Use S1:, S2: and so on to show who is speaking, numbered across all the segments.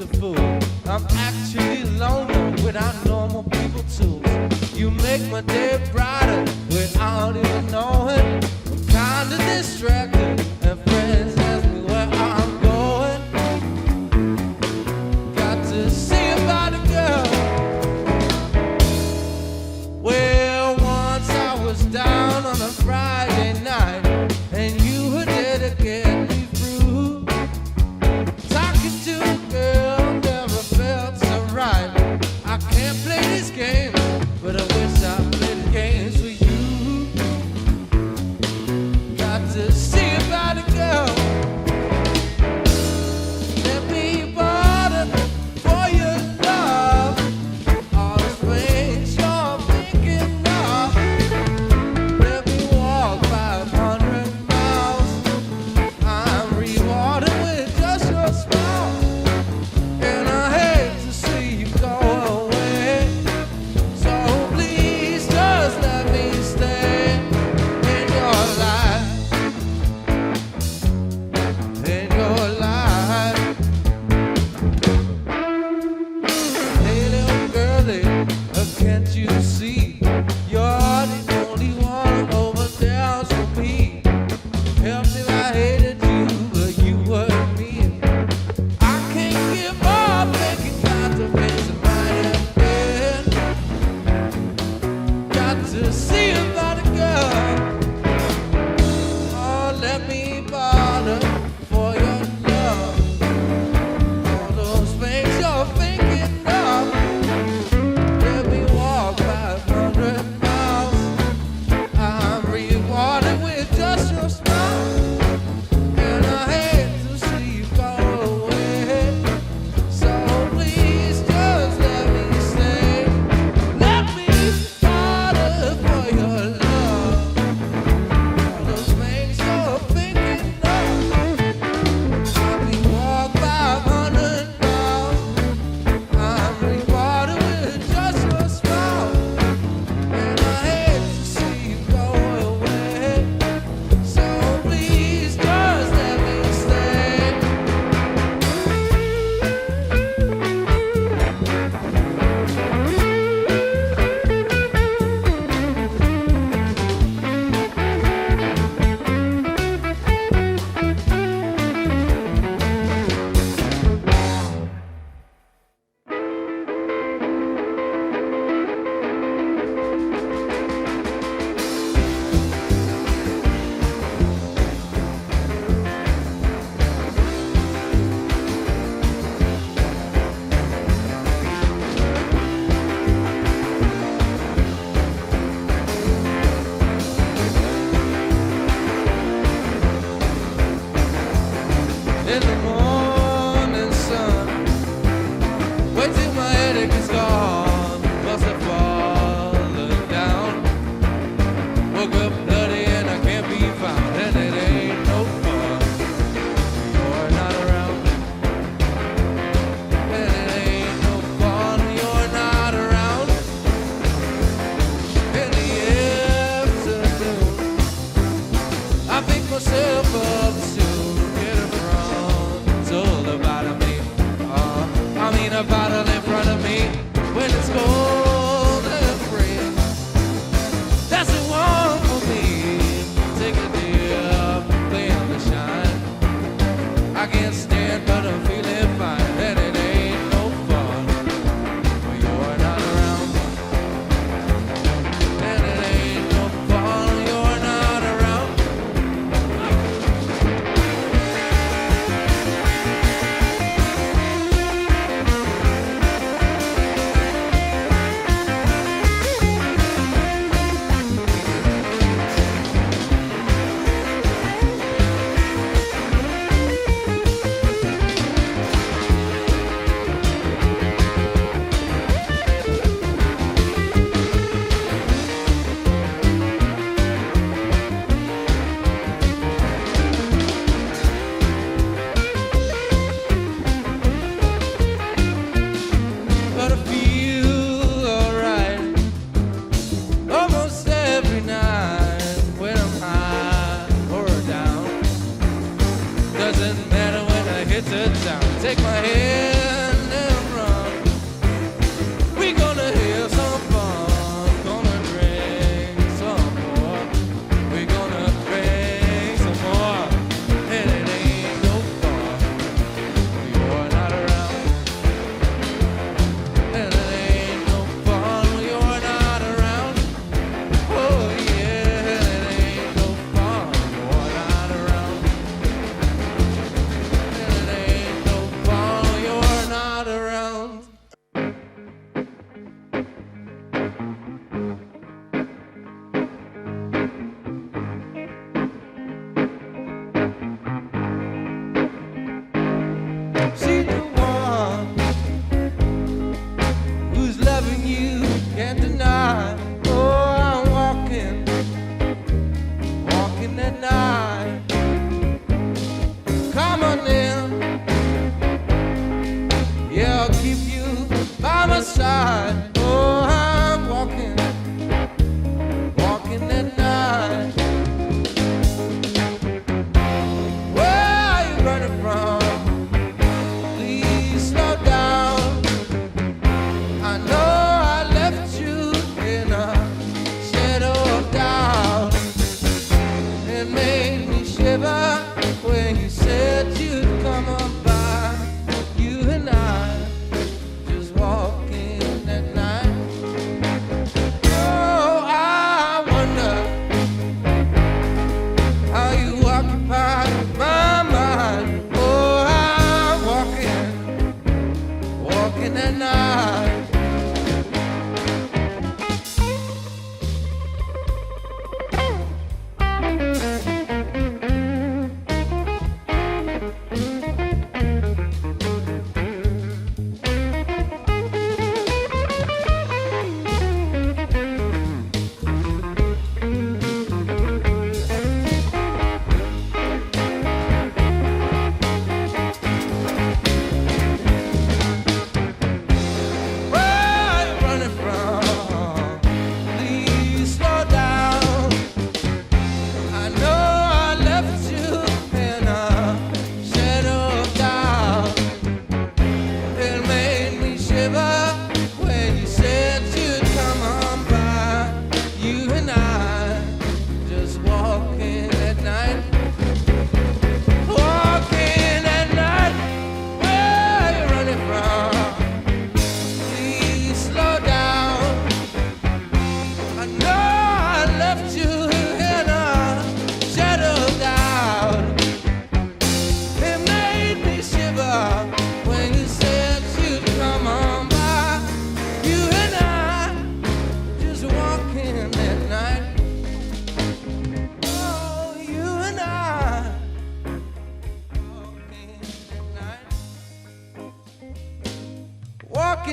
S1: a fool. I'm actually lonely without normal people tools. You make my day brighter without even knowing. I'm kinda distracted and friends ask me where I'm going. Got to see about a girl. Well, once I was down on a Friday night, and you were there to get me through. Talking to a girl never felt so right. I can't play this game, but I wish I played games with you. Got to see about a girl. Let me bother for your love. All the things you're thinking of. Let me walk 500 miles. I'm rewarded with just your smile. And I hate to see you go away. So please just let me stay in your life. In your life. Hey little girlie, can't you see? You're the only one over there for me. Helped if I hated you, but you were me. I can't give up making consequences of my head. Got to see about a girl. Oh, let me bother for your love. All those things you're thinking of. Let me walk 500 miles. I'm rewarded with just your smile. And I hate to see you go away. So please just let me stay. Let me bother for your love. All those things you're thinking of. Let me walk 500 miles. I'm rewarded with just your smile. And I hate to see you go away. So please just let me stay. In the morning sun, wait till my headache is gone. Must have fallen down. Woke up bloody and I can't be found. And it ain't no fun. You're not around. And it ain't no fun. You're not around. In the afternoon, I pick myself up soon. Get a frontal about me. I mean a bottle in front of me. When it's cold and free, that's the one for me.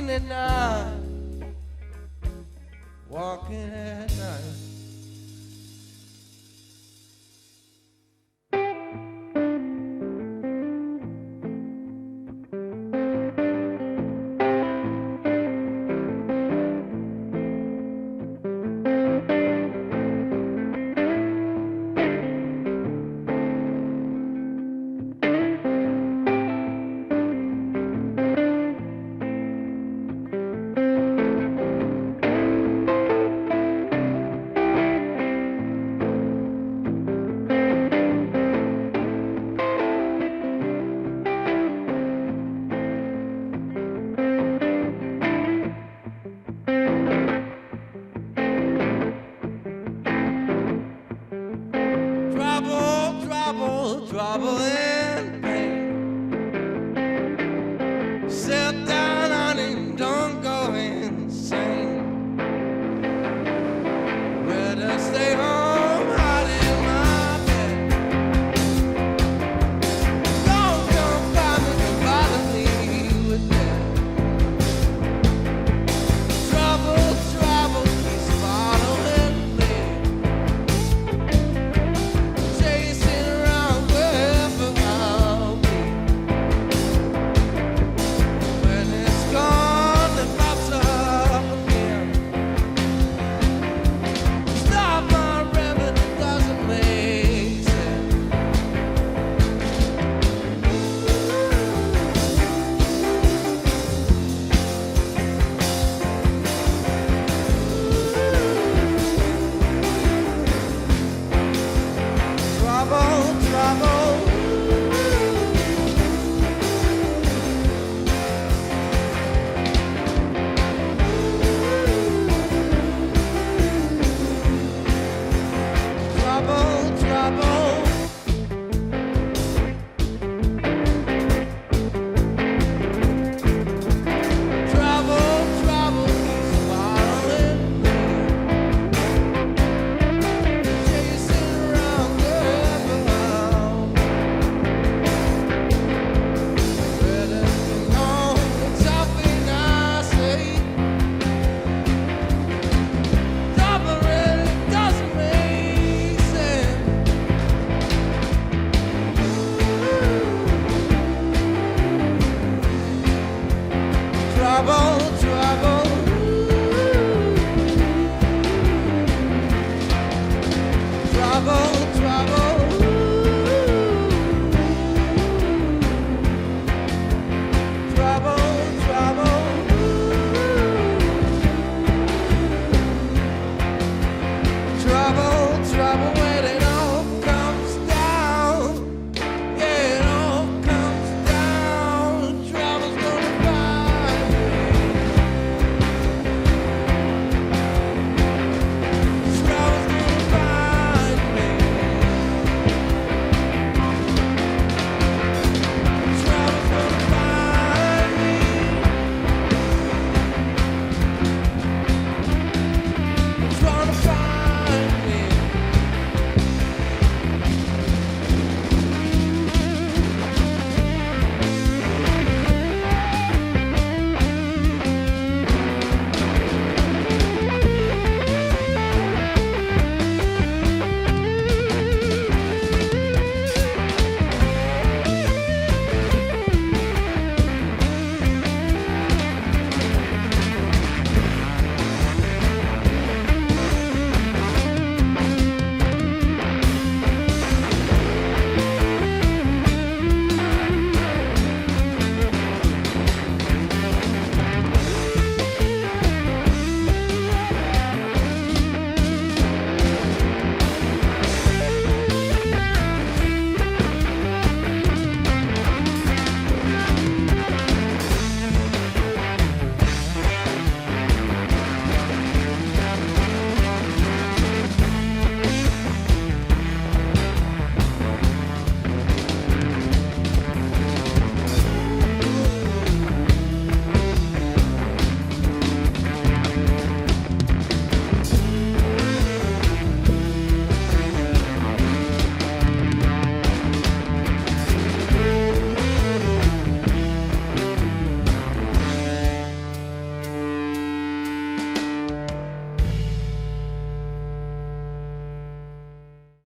S1: walking at night, walking at night. Trouble and pain. Sit down, honey, don't go insane. Better stay home, hide in my bed. Don't come by me to bother me with that. Trouble keeps following me, chasing around wherever I'll be. When it's gone, it pops up again. Stop my remedy, doesn't make sense. Trouble, trouble. Trouble, trouble. Trouble keeps following me, chasing around wherever I'll be. Better stay home, it's something I say. Trouble really doesn't make sense. Trouble, trouble.